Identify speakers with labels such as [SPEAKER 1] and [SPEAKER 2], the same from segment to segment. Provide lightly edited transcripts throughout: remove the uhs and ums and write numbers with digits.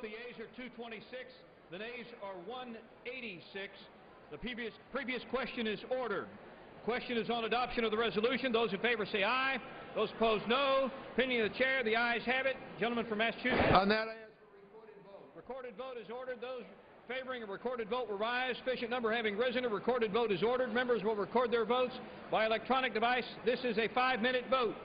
[SPEAKER 1] The yeas are 226. The nays are 186. The previous question is ordered. The question is on adoption of the resolution. Those in favor say aye. Those opposed, no. Opinion of the chair, the ayes have it. Gentleman from Massachusetts.
[SPEAKER 2] On that, I ask for recorded vote.
[SPEAKER 1] Recorded vote is ordered. Those favoring a recorded vote will rise. Sufficient number having risen, a recorded vote is ordered. Members will record their votes by electronic device. This is a 5-minute vote.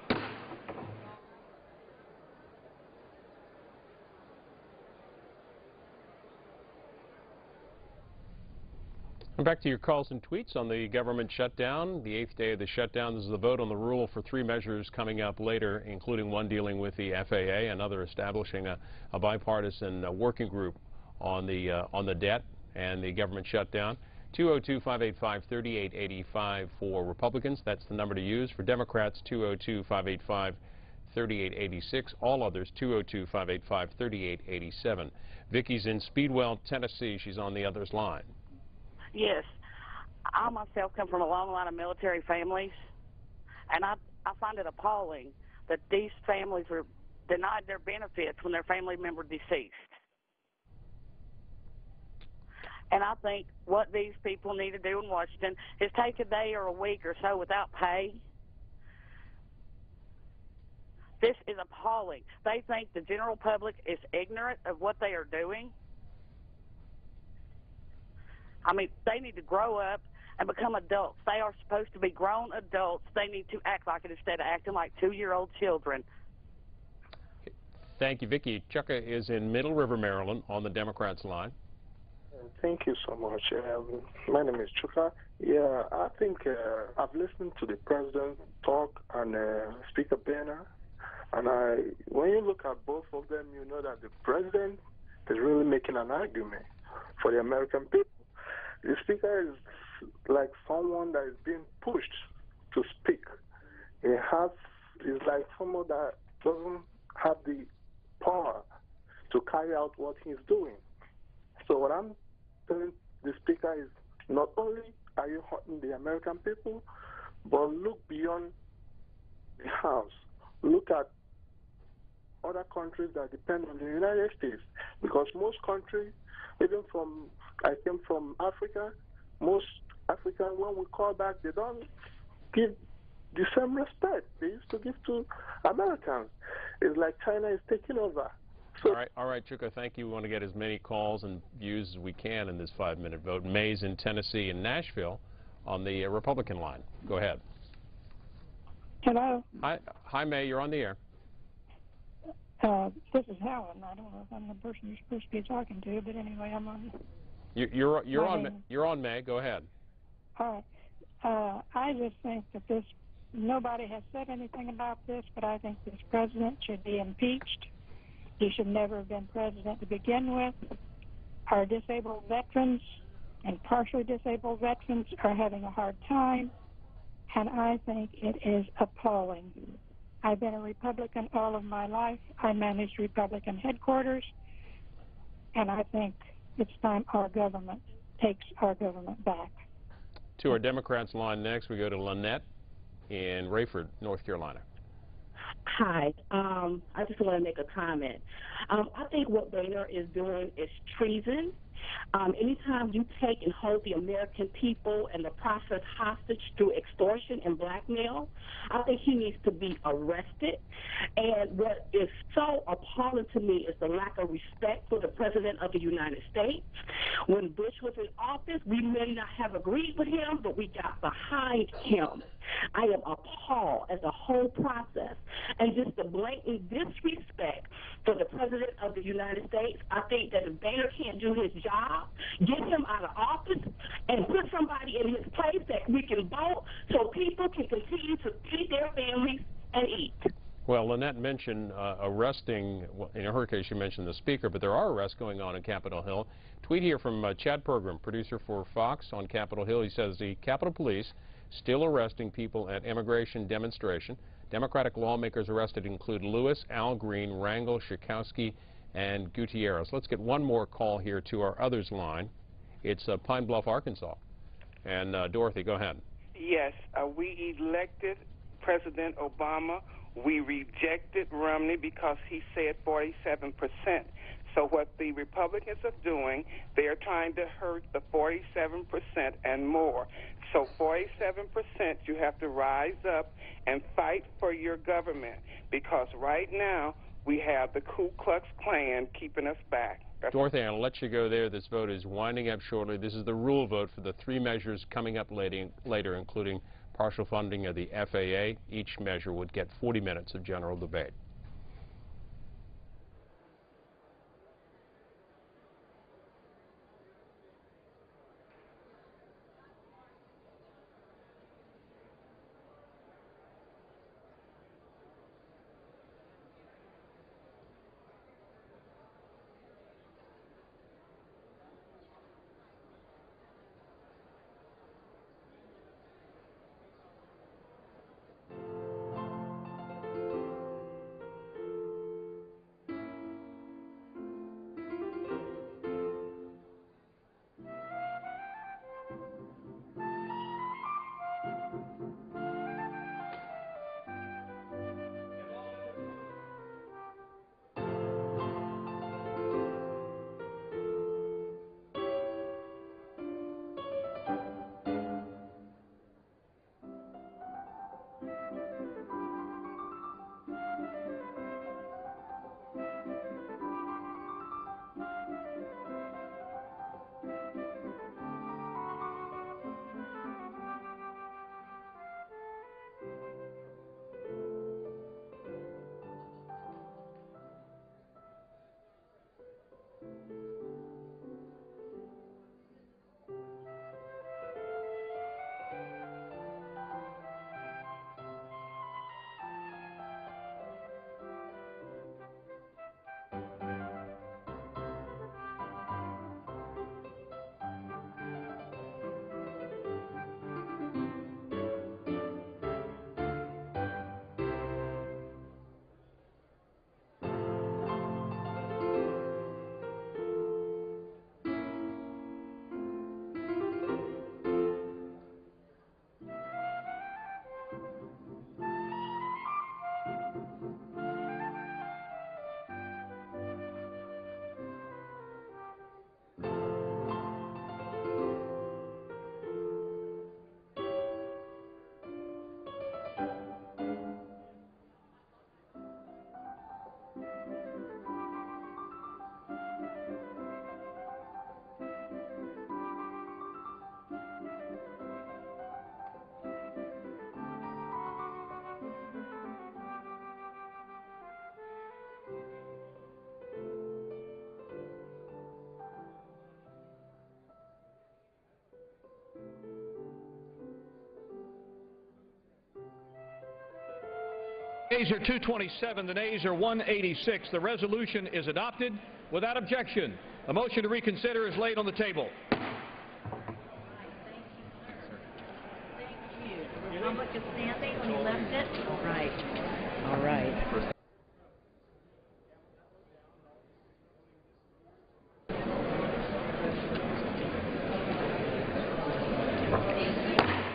[SPEAKER 3] Back to your calls and tweets on the government shutdown, the 8th day of the shutdown. This is the vote on the rule for 3 measures coming up later, including one dealing with the FAA, another establishing a bipartisan working group on the debt and the government shutdown. 202-585-3885 for Republicans. That's the number to use. For Democrats, 202-585-3886. All others, 202-585-3887. Vicky's in Speedwell, Tennessee. She's on the other's line.
[SPEAKER 4] Yes. I myself come from a long line of military families, and I find it appalling that these families were denied their benefits when their family member deceased. And I think what these people need to do in Washington is take a day or a week or so without pay. This is appalling. They think the general public is ignorant of what they are doing. I mean, they need to grow up and become adults. They are supposed to be grown adults. They need to act like it instead of acting like 2-year-old children.
[SPEAKER 3] Thank you, Vicky. Chucka is in Middle River, Maryland, on the Democrats' line.
[SPEAKER 5] Thank you so much. My name is Chuka. Yeah, I think I've listened to the president talk and Speaker Boehner, and when you look at both of them, you know that the president is really making an argument for the American people. The speaker is like someone that is being pushed to speak. He's like someone that doesn't have the power to carry out what he's doing. So what I'm telling the speaker is, not only are you hurting the American people, but look beyond the house. Look at other countries that depend on the United States, because most countries, even I came from Africa, most Africans, when we call back, they don't give the same respect they used to give to Americans. It's like China is taking over. So
[SPEAKER 3] all right, Chuka, thank you. We want to get as many calls and views as we can in this 5-minute vote. May's in Tennessee and Nashville on the Republican line. Go ahead.
[SPEAKER 6] Hello.
[SPEAKER 3] Hi, May. You're on the air.
[SPEAKER 6] This is Helen. I don't know if I'm the person you're supposed to be talking to, but anyway, I'm on.
[SPEAKER 3] You're on, May. Go ahead.
[SPEAKER 6] All right. I just think that nobody has said anything about this, but I think this president should be impeached. He should never have been president to begin with. Our disabled veterans and partially disabled veterans are having a hard time, and I think it is appalling. I've been a Republican all of my life. I managed Republican headquarters, and I think it's time our government takes our government back.
[SPEAKER 3] To our Democrats line next, we go to Lynette in Rayford, North Carolina.
[SPEAKER 7] Hi. I just want to make a comment. I think what Boehner is doing is treason. Anytime you take and hold the American people and the process hostage through extortion and blackmail, I think he needs to be arrested. And what is so appalling to me is the lack of respect for the President of the United States. When Bush was in office, we may not have agreed with him, but we got behind him. I am appalled at the whole process. And just the blatant disrespect for the President of the United States. I think that if Boehner can't do his job, get him out of office and put somebody in his place that we can vote so people can continue to feed their families and eat.
[SPEAKER 3] Well, Lynette mentioned arresting, in her case she mentioned the Speaker, but there are arrests going on in Capitol Hill. Tweet here from Chad Pergram, producer for Fox on Capitol Hill. He says the Capitol Police still arresting people at immigration demonstration. Democratic lawmakers arrested include Lewis, Al Green, Rangel, Schakowsky, and Gutierrez. Let's get one more call here to our others line. It's Pine Bluff, Arkansas. And Dorothy, go ahead.
[SPEAKER 8] Yes, we elected President Obama. We rejected Romney because he said 47%. So what the Republicans are doing, they are trying to hurt the 47% and more. So 47%, you have to rise up and fight for your government, because right now we have the Ku Klux Klan keeping us back.
[SPEAKER 3] Dorothy, I'll let you go there. This vote is winding up shortly. This is the rule vote for the 3 measures coming up later, including partial funding of the FAA. Each measure would get 40 minutes of general debate.
[SPEAKER 1] The ayes are 227, the nays are 186. The resolution is adopted without objection. A motion to reconsider is laid on the table.
[SPEAKER 9] Thank you. The Republic is standing when he left it? All right. All right.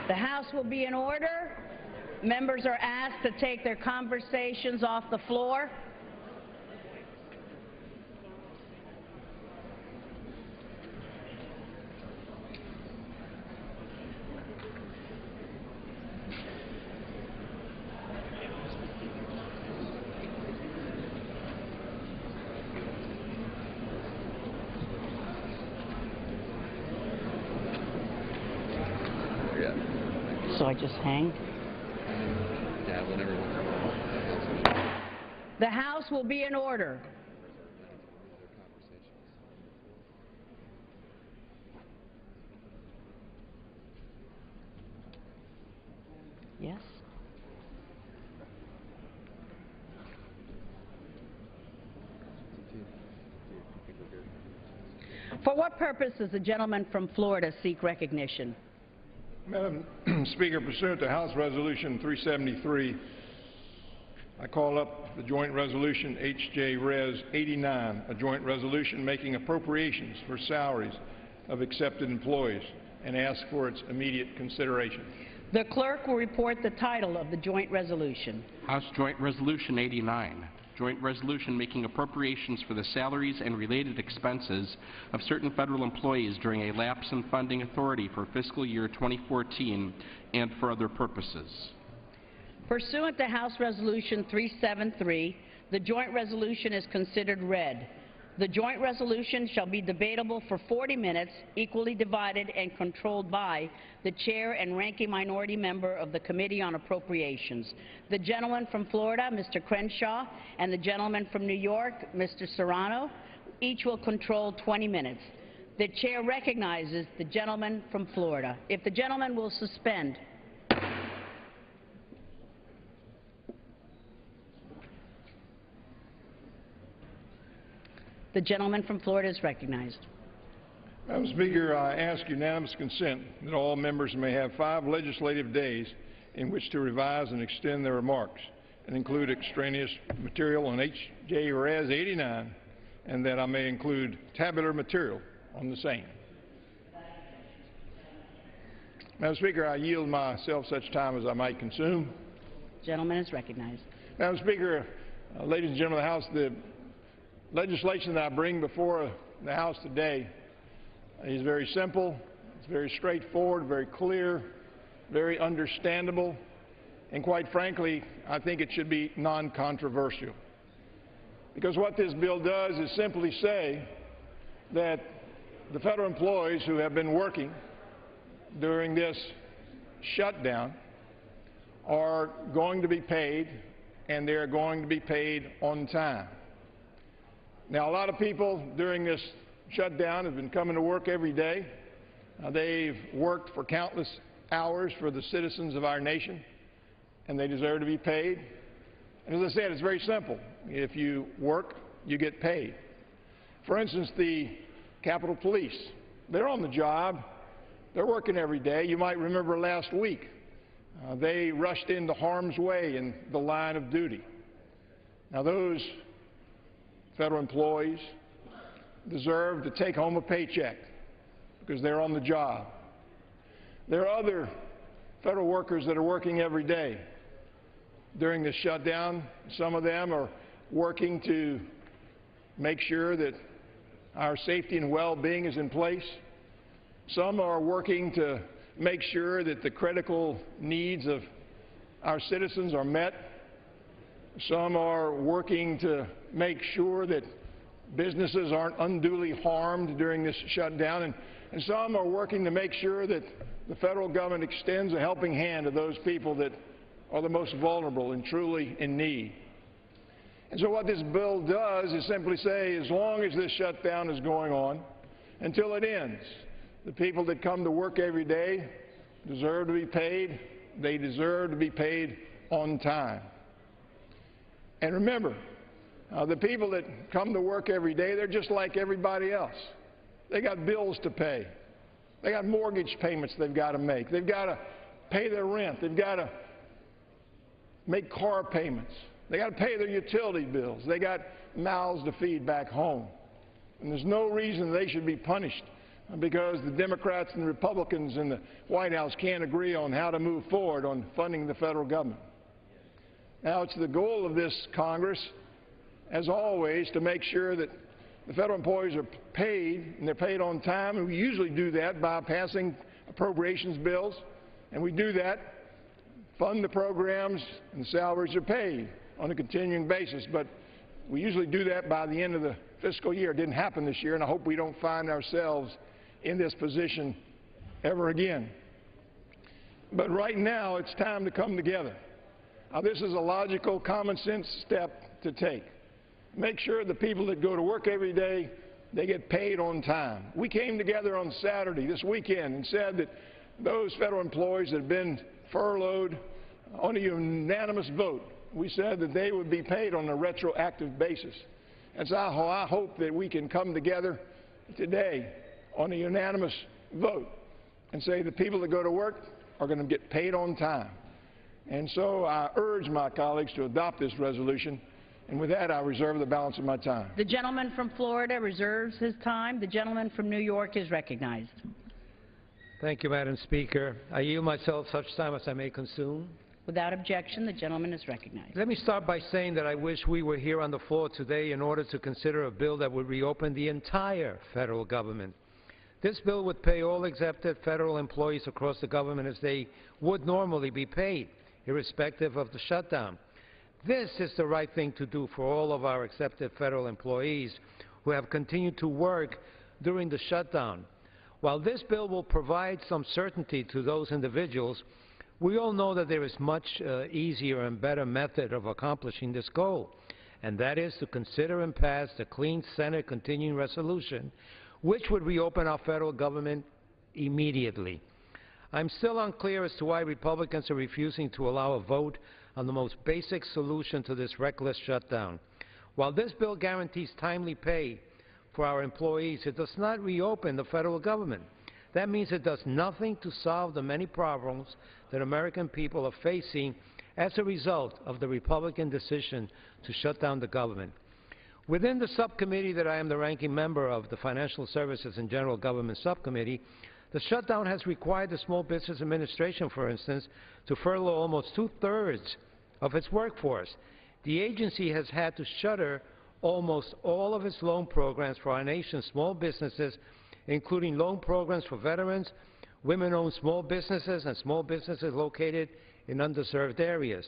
[SPEAKER 9] The House will be in order. Members are asked to take their conversations off the floor. So I just hang?
[SPEAKER 3] Yeah, whenever.
[SPEAKER 9] The House will be in order. Yes? For what purpose does the gentleman from Florida seek recognition?
[SPEAKER 2] Madam Speaker, pursuant to House Resolution 373, I call up the joint resolution H.J.Res 89, a joint resolution making appropriations for salaries of accepted employees, and ask for its immediate consideration.
[SPEAKER 9] The clerk will report the title of the joint resolution.
[SPEAKER 10] House Joint Resolution 89, joint resolution making appropriations for the salaries and related expenses of certain federal employees during a lapse in funding authority for fiscal year 2014 and for other purposes.
[SPEAKER 9] Pursuant to House Resolution 373, the joint resolution is considered read. The joint resolution shall be debatable for 40 minutes, equally divided and controlled by the chair and ranking minority member of the Committee on Appropriations. The gentleman from Florida, Mr. Crenshaw, and the gentleman from New York, Mr. Serrano, each will control 20 minutes. The chair recognizes the gentleman from Florida. If the gentleman will suspend. The gentleman from Florida is recognized.
[SPEAKER 2] Madam Speaker, I ask unanimous consent that all members may have 5 legislative days in which to revise and extend their remarks and include extraneous material on H.J.Res 89, and that I may include tabular material on the same. Madam Speaker, I yield myself such time as I might consume.
[SPEAKER 9] The gentleman is recognized.
[SPEAKER 2] Madam Speaker, ladies and gentlemen of the House, the legislation that I bring before the House today is very simple, it's very straightforward, very clear, very understandable, and quite frankly, I think it should be non-controversial. Because what this bill does is simply say that the federal employees who have been working during this shutdown are going to be paid, and they're going to be paid on time. Now, a lot of people during this shutdown have been coming to work every day. They've worked for countless hours for the citizens of our nation, and they deserve to be paid. And as I said, it's very simple. If you work, you get paid. For instance, the Capitol Police, they're on the job. They're working every day. You might remember last week, they rushed into harm's way in the line of duty. Now, those federal employees deserve to take home a paycheck because they're on the job. There are other federal workers that are working every day during this shutdown. Some of them are working to make sure that our safety and well-being is in place. Some are working to make sure that the critical needs of our citizens are met. Some are working to make sure that businesses aren't unduly harmed during this shutdown, and some are working to make sure that the federal government extends a helping hand to those people that are the most vulnerable and truly in need. And so what this bill does is simply say, as long as this shutdown is going on, until it ends, the people that come to work every day deserve to be paid. They deserve to be paid on time. And remember, the people that come to work every day, they're just like everybody else. They got bills to pay. They got mortgage payments they've got to make. They've got to pay their rent. They've got to make car payments. They got to pay their utility bills. They got mouths to feed back home. And there's no reason they should be punished because the Democrats and the Republicans in the White House can't agree on how to move forward on funding the federal government. Now, it's the goal of this Congress, as always, to make sure that the federal employees are paid, and they're paid on time, and we usually do that by passing appropriations bills, and we do that, fund the programs, and the salaries are paid on a continuing basis. But we usually do that by the end of the fiscal year. It didn't happen this year, and I hope we don't find ourselves in this position ever again. But right now, it's time to come together. Now, this is a logical, common sense step to take. Make sure the people that go to work every day, they get paid on time. We came together on Saturday, this weekend, and said that those federal employees that have been furloughed, on a unanimous vote, we said that they would be paid on a retroactive basis. And so I hope that we can come together today on a unanimous vote and say the people that go to work are going to get paid on time. And so I urge my colleagues to adopt this resolution. And with that, I reserve the balance of my time.
[SPEAKER 9] The gentleman from Florida reserves his time. The gentleman from New York is recognized.
[SPEAKER 11] Thank you, Madam Speaker. I yield myself such time as I may consume.
[SPEAKER 9] Without objection, the gentleman is recognized.
[SPEAKER 11] Let me start by saying that I wish we were here on the floor today in order to consider a bill that would reopen the entire federal government. This bill would pay all accepted federal employees across the government as they would normally be paid, irrespective of the shutdown. This is the right thing to do for all of our accepted federal employees who have continued to work during the shutdown. While this bill will provide some certainty to those individuals, we all know that there is much easier and better method of accomplishing this goal, and that is to consider and pass the clean Senate continuing resolution, which would reopen our federal government immediately. I'm still unclear as to why Republicans are refusing to allow a vote on the most basic solution to this reckless shutdown. While this bill guarantees timely pay for our employees, it does not reopen the federal government. That means it does nothing to solve the many problems that American people are facing as a result of the Republican decision to shut down the government. Within the subcommittee that I am the ranking member of, the Financial Services and General Government Subcommittee, the shutdown has required the Small Business Administration, for instance, to furlough almost two-thirds of its workforce. The agency has had to shutter almost all of its loan programs for our nation's small businesses, including loan programs for veterans, women-owned small businesses, and small businesses located in underserved areas.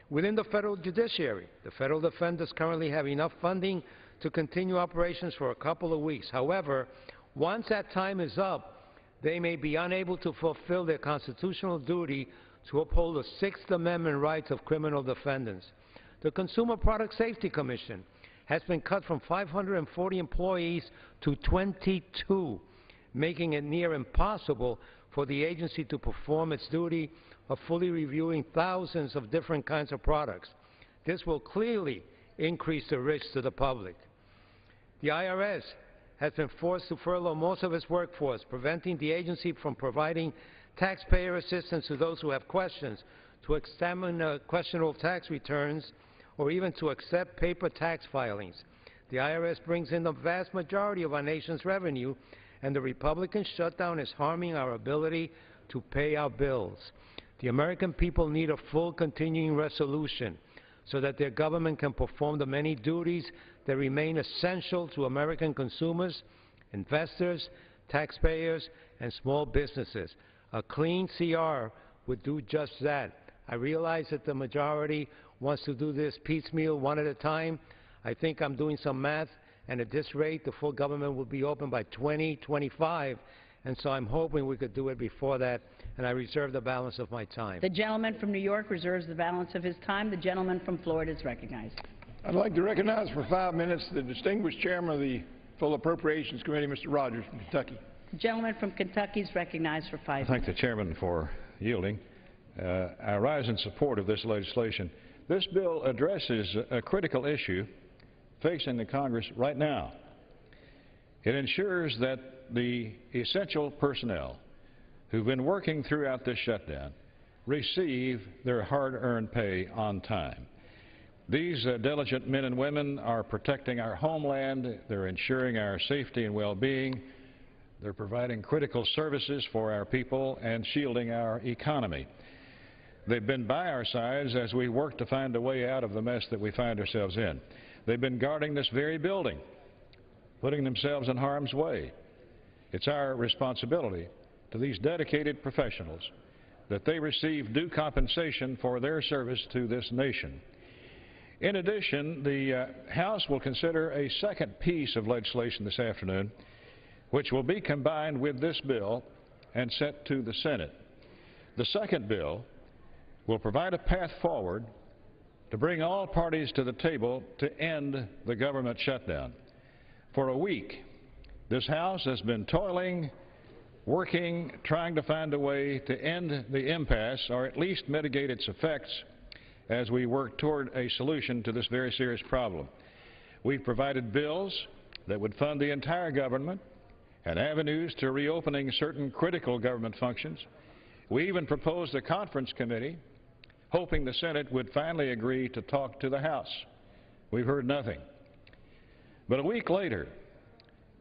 [SPEAKER 11] Within the federal judiciary, the federal defenders currently have enough funding to continue operations for a couple of weeks. However, once that time is up, they may be unable to fulfill their constitutional duty to uphold the Sixth Amendment rights of criminal defendants. The Consumer Product Safety Commission has been cut from 540 employees to 22, making it near impossible for the agency to perform its duty of fully reviewing thousands of different kinds of products. This will clearly increase the risk to the public. The IRS has been forced to furlough most of its workforce, preventing the agency from providing taxpayer assistance to those who have questions, to examine questionable tax returns, or even to accept paper tax filings. The IRS brings in the vast majority of our nation's revenue, and the Republican shutdown is harming our ability to pay our bills. The American people need a full continuing resolution so that their government can perform the many duties that remain essential to American consumers, investors, taxpayers, and small businesses. A clean CR would do just that. I realize that the majority wants to do this piecemeal, one at a time. I think I'm doing some math, and at this rate, the full government will be open by 2025, and so I'm hoping we could do it before that, and I reserve the balance of my time.
[SPEAKER 9] The gentleman from New York reserves the balance of his time. The gentleman from Florida is recognized.
[SPEAKER 2] I'd like to recognize for 5 minutes the distinguished chairman of the Full Appropriations Committee, Mr. Rogers from Kentucky.
[SPEAKER 9] The gentleman from Kentucky is recognized for 5 minutes.
[SPEAKER 12] I thank the chairman for yielding. I rise in support of this legislation. This bill addresses a critical issue facing the Congress right now. It ensures that the essential personnel who've been working throughout this shutdown receive their hard-earned pay on time. These diligent men and women are protecting our homeland, they're ensuring our safety and well-being, they're providing critical services for our people and shielding our economy. They've been by our sides as we work to find a way out of the mess that we find ourselves in. They've been guarding this very building, putting themselves in harm's way. It's our responsibility to these dedicated professionals that they receive due compensation for their service to this nation. In addition, the House will consider a second piece of legislation this afternoon, which will be combined with this bill and sent to the Senate. The second bill will provide a path forward to bring all parties to the table to end the government shutdown. For a week, this House has been toiling, working, trying to find a way to end the impasse, or at least mitigate its effects, as we work toward a solution to this very serious problem. We've provided bills that would fund the entire government and avenues to reopening certain critical government functions. We even proposed a conference committee, hoping the Senate would finally agree to talk to the House. We've heard nothing. But a week later,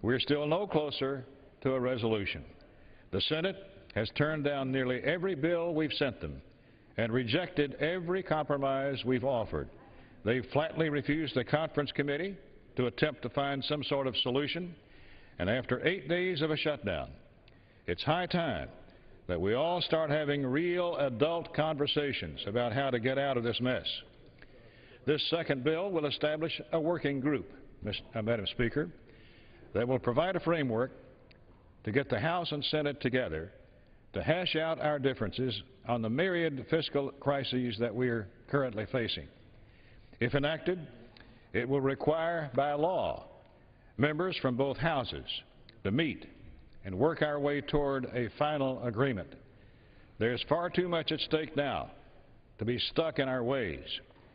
[SPEAKER 12] we're still no closer to a resolution. The Senate has turned down nearly every bill we've sent them, and rejected every compromise we've offered. They flatly refused the conference committee to attempt to find some sort of solution, and after 8 days of a shutdown, it's high time that we all start having real adult conversations about how to get out of this mess. This second bill will establish a working group, Madam Speaker, that will provide a framework to get the House and Senate together to hash out our differences on the myriad fiscal crises that we are currently facing. If enacted, it will require, by law, members from both houses to meet and work our way toward a final agreement. There's far too much at stake now to be stuck in our ways.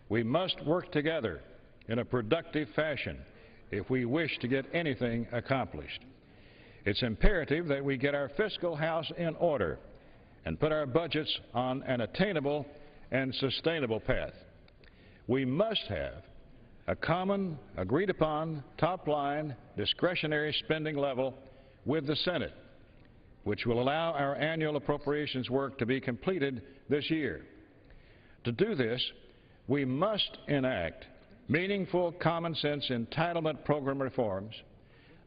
[SPEAKER 12] We must work together in a productive fashion if we wish to get anything accomplished. It's imperative that we get our fiscal house in order and put our budgets on an attainable and sustainable path. We must have a common, agreed-upon, top-line, discretionary spending level with the Senate, which will allow our annual appropriations work to be completed this year. To do this, we must enact meaningful, common-sense entitlement program reforms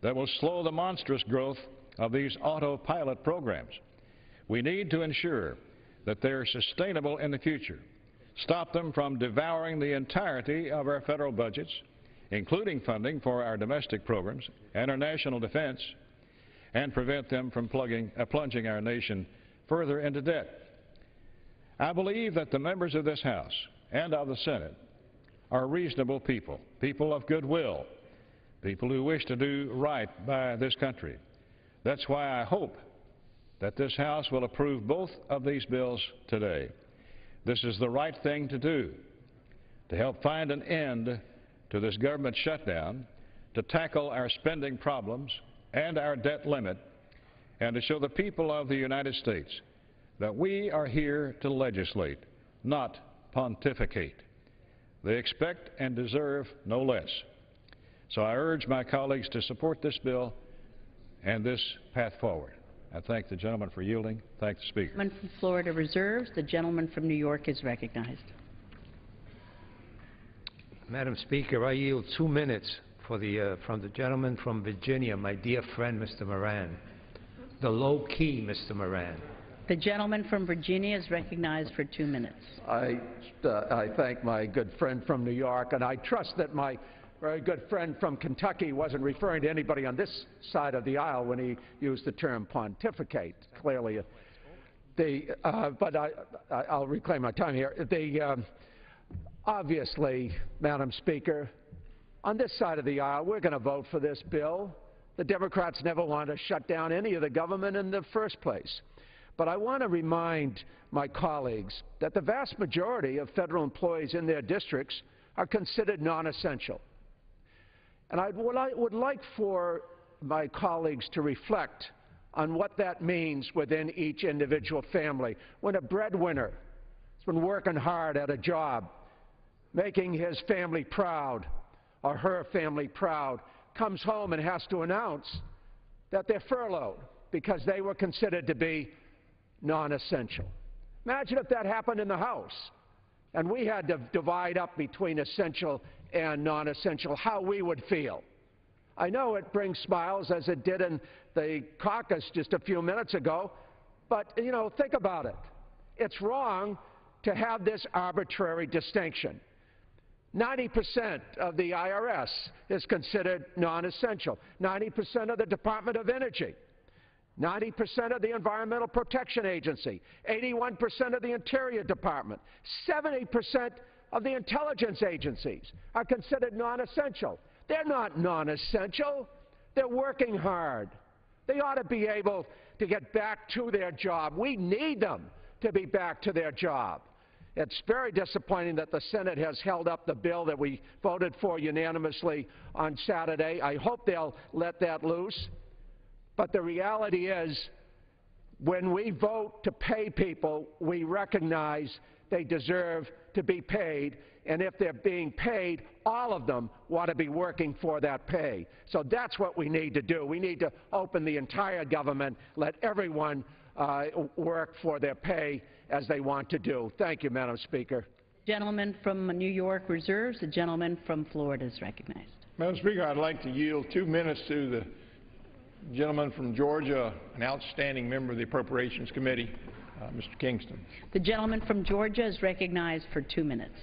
[SPEAKER 12] that will slow the monstrous growth of these autopilot programs. We need to ensure that they are sustainable in the future, stop them from devouring the entirety of our federal budgets, including funding for our domestic programs and our national defense, and prevent them from plunging our nation further into debt. I believe that the members of this House and of the Senate are reasonable people, people of goodwill, people who wish to do right by this country. That's why I hope that this House will approve both of these bills today. This is the right thing to do to help find an end to this government shutdown, to tackle our spending problems and our debt limit, and to show the people of the United States that we are here to legislate, not pontificate. They expect and deserve no less. So I urge my colleagues to support this bill and this path forward. I thank the gentleman for yielding. Thank the Speaker.
[SPEAKER 9] The gentleman from Florida reserves. The gentleman from New York is recognized.
[SPEAKER 11] Madam Speaker, I yield 2 minutes for from the gentleman from Virginia, my dear friend, Mr. Moran. The low-key Mr. Moran.
[SPEAKER 9] The gentleman from Virginia is recognized for 2 minutes.
[SPEAKER 13] I thank my good friend from New York, and I trust that my very good friend from Kentucky wasn't referring to anybody on this side of the aisle when he used the term pontificate. Clearly, but I'll reclaim my time here. Obviously, Madam Speaker, on this side of the aisle, we're going to vote for this bill. The Democrats never wanted to shut down any of the government in the first place. But I want to remind my colleagues that the vast majority of federal employees in their districts are considered non-essential. And I would like for my colleagues to reflect on what that means within each individual family. When a breadwinner has been working hard at a job, making his family proud or her family proud, comes home and has to announce that they're furloughed because they were considered to be non-essential. Imagine if that happened in the House and we had to divide up between essential and non-essential, how we would feel. I know it brings smiles, as it did in the caucus just a few minutes ago, but, you know, think about it. It's wrong to have this arbitrary distinction. 90% of the IRS is considered non-essential. 90% of the Department of Energy. 90% of the Environmental Protection Agency. 81% of the Interior Department. 70% of the intelligence agencies are considered non-essential. They're not non-essential. They're working hard. They ought to be able to get back to their job. We need them to be back to their job. It's very disappointing that the Senate has held up the bill that we voted for unanimously on Saturday. I hope they'll let that loose. But the reality is, when we vote to pay people, we recognize they deserve to be paid, and if they're being paid, all of them want to be working for that pay. So that's what we need to do. We need to open the entire government, let everyone work for their pay, as they want to do. Thank you, Madam Speaker.
[SPEAKER 9] Gentleman from New York reserves. The gentleman from Florida is recognized.
[SPEAKER 2] Madam Speaker, I'd like to yield 2 minutes to the gentleman from Georgia, an outstanding member of the Appropriations Committee, Mr. Kingston.
[SPEAKER 9] The gentleman from Georgia is recognized for 2 minutes.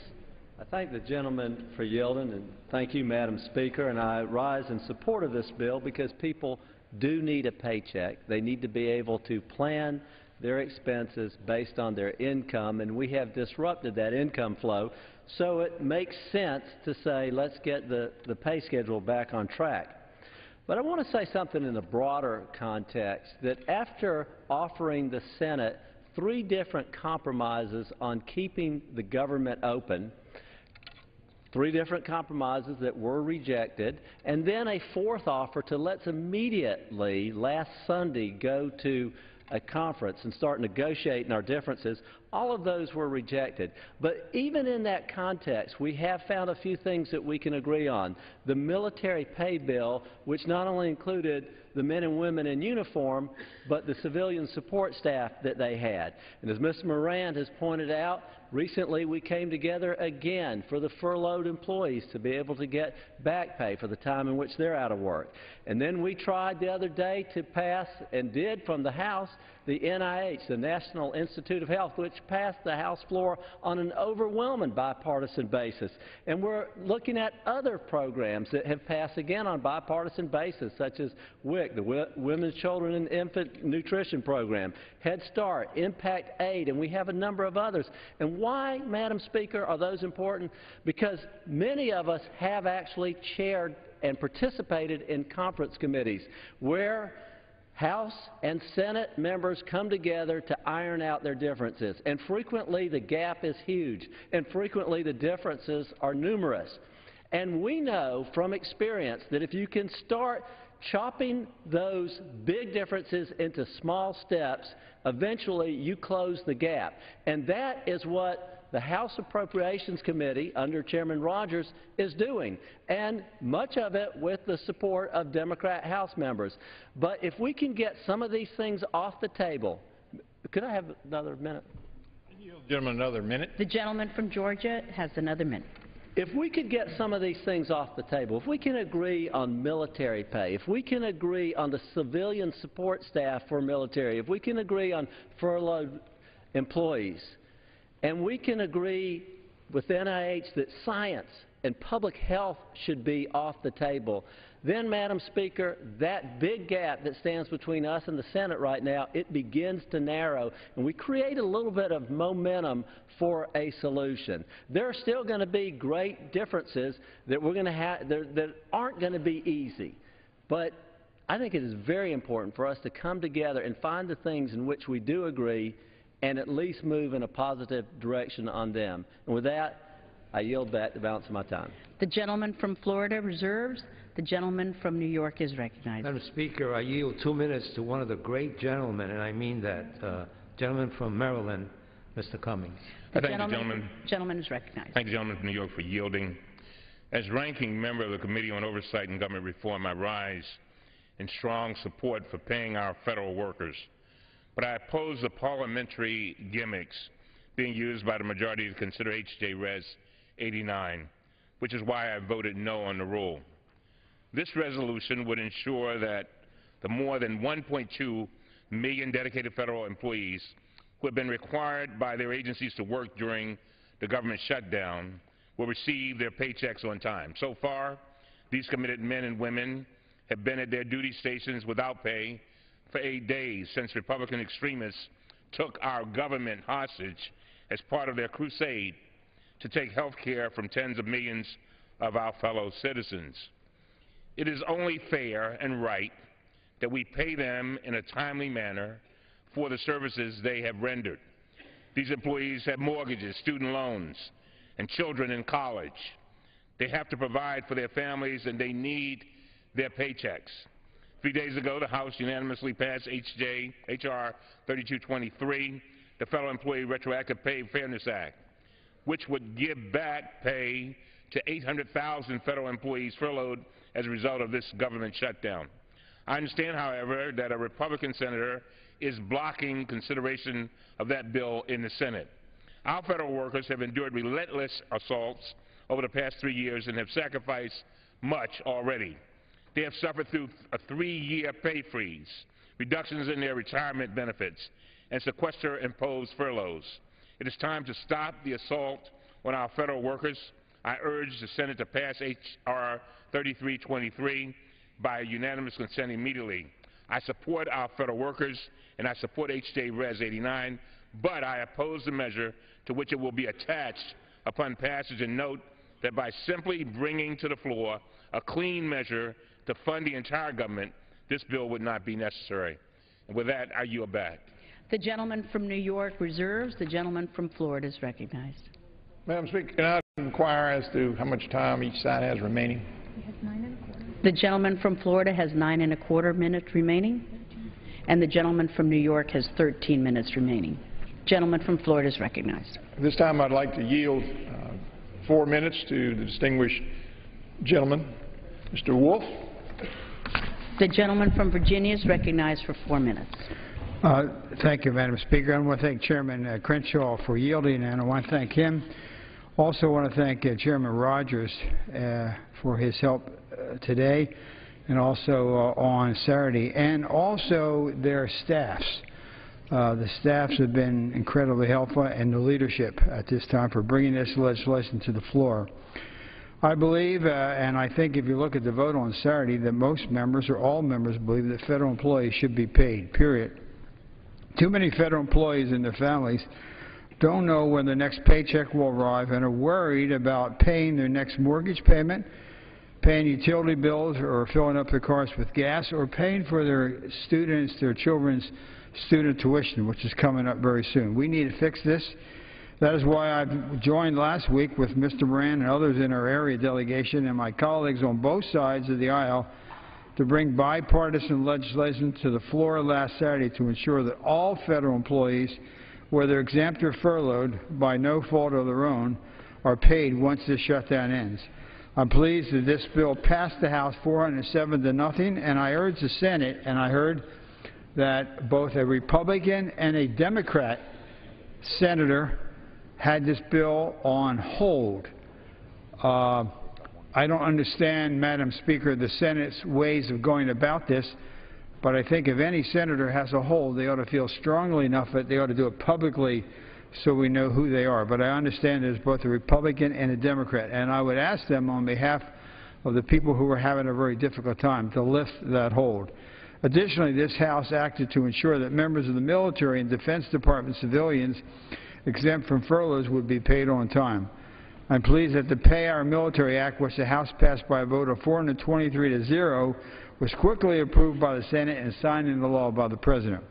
[SPEAKER 14] I thank the gentleman for yielding, and thank you, Madam Speaker, and I rise in support of this bill because people do need a paycheck. They need to be able to plan their expenses based on their income, and we have disrupted that income flow, so it makes sense to say let's get the pay schedule back on track. But I want to say something in a broader context, that after offering the Senate 3 different compromises on keeping the government open, 3 different compromises that were rejected, and then a 4th offer to let's immediately, last Sunday, go to a conference and start negotiating our differences, all of those were rejected. But even in that context, we have found a few things that we can agree on. The military pay bill, which not only included the men and women in uniform, but the civilian support staff that they had. And as Mr. Moran has pointed out, recently we came together again for the furloughed employees to be able to get back pay for the time in which they're out of work. And then we tried the other day to pass, and did from the House, the NIH, the National Institute of Health, which passed the House floor on an overwhelming bipartisan basis. And we're looking at other programs that have passed again on bipartisan basis, such as WIC, the Women's, Children, and Infant Nutrition Program, Head Start, Impact Aid, and we have a number of others. And why, Madam Speaker, are those important? Because many of us have actually chaired and participated in conference committees where House and Senate members come together to iron out their differences. And frequently the gap is huge, and frequently the differences are numerous. And we know from experience that if you can start chopping those big differences into small steps, eventually you close the gap. And that is what the House Appropriations Committee under Chairman Rogers is doing, and much of it with the support of Democrat House members. But if we can get some of these things off the table, could I have another minute?
[SPEAKER 2] Gentleman, another minute.
[SPEAKER 9] The gentleman from Georgia has another minute.
[SPEAKER 14] If we could get some of these things off the table, if we can agree on military pay, if we can agree on the civilian support staff for military, if we can agree on furloughed employees, and we can agree with NIH that science and public health should be off the table, then, Madam Speaker, that big gap that stands between us and the Senate right now, it begins to narrow, and we create a little bit of momentum for a solution. There are still going to be great differences that we're going to have that aren't going to be easy, but I think it is very important for us to come together and find the things in which we do agree and at least move in a positive direction on them. And with that, I yield back the balance of my time.
[SPEAKER 9] The gentleman from Florida reserves. The gentleman from New York is recognized.
[SPEAKER 11] Madam Speaker, I yield 2 minutes to one of the great gentlemen, and I mean that, gentleman from Maryland, Mr. Cummings.
[SPEAKER 9] The gentleman is recognized.
[SPEAKER 15] Thank the gentleman from New York for yielding. As ranking member of the Committee on Oversight and Government Reform, I rise in strong support for paying our federal workers. But I oppose the parliamentary gimmicks being used by the majority to consider H.J.Res 89, which is why I voted no on the rule. This resolution would ensure that the more than 1.2 million dedicated federal employees who have been required by their agencies to work during the government shutdown will receive their paychecks on time. So far, these committed men and women have been at their duty stations without pay for 8 days since Republican extremists took our government hostage as part of their crusade to take health care from tens of millions of our fellow citizens. It is only fair and right that we pay them in a timely manner for the services they have rendered. These employees have mortgages, student loans, and children in college. They have to provide for their families, and they need their paychecks. 3 days ago, the House unanimously passed H.R. 3223, the Federal Employee Retroactive Pay Fairness Act, which would give back pay to 800,000 federal employees furloughed as a result of this government shutdown. I understand, however, that a Republican senator is blocking consideration of that bill in the Senate. Our federal workers have endured relentless assaults over the past 3 years and have sacrificed much already. They have suffered through a 3-year pay freeze, reductions in their retirement benefits, and sequester-imposed furloughs. It is time to stop the assault on our federal workers. I urge the Senate to pass H.R. 3323 by unanimous consent immediately. I support our federal workers, and I support H.J.Res 89, but I oppose the measure to which it will be attached upon passage, and note that by simply bringing to the floor a clean measure to fund the entire government, this bill would not be necessary. And with that, I yield back.
[SPEAKER 9] The gentleman from New York reserves. The gentleman from Florida is recognized.
[SPEAKER 2] Madam Speaker, can I inquire as to how much time each side has remaining?
[SPEAKER 9] The gentleman from Florida has 9¼ minutes remaining, and the gentleman from New York has 13 minutes remaining. Gentleman from Florida is recognized.
[SPEAKER 2] At this time, I'd like to yield 4 minutes to the distinguished gentleman, Mr. Wolf.
[SPEAKER 9] The gentleman from Virginia is recognized for 4 minutes.
[SPEAKER 16] Thank you, Madam Speaker. I want to thank Chairman Crenshaw for yielding, and I want to thank him. Also want to thank Chairman Rogers for his help today and also on Saturday, and also their staffs. The staffs have been incredibly helpful, and the leadership at this time for bringing this legislation to the floor. I believe, and I think if you look at the vote on Saturday, that most members or all members believe that federal employees should be paid, period. Too many federal employees and their families don't know when the next paycheck will arrive and are worried about paying their next mortgage payment, paying utility bills, or filling up their cars with gas, or paying for their students, their children's student tuition, which is coming up very soon. We need to fix this. That is why I joined last week with Mr. Moran and others in our area delegation and my colleagues on both sides of the aisle to bring bipartisan legislation to the floor last Saturday to ensure that all federal employees, whether exempt or furloughed by no fault of their own, are paid once this shutdown ends. I'm pleased that this bill passed the House 407-0, and I urge the Senate, and I heard that both a Republican and a Democrat senator had this bill on hold. I don't understand, Madam Speaker, the Senate's ways of going about this, but I think if any senator has a hold, they ought to feel strongly enough that they ought to do it publicly so we know who they are. But I understand there's both a Republican and a Democrat, and I would ask them on behalf of the people who are having a very difficult time to lift that hold. Additionally, this House acted to ensure that members of the military and Defense Department civilians exempt from furloughs would be paid on time. I'm pleased that the Pay Our Military Act, which the House passed by a vote of 423-0, was quickly approved by the Senate and signed into law by the President.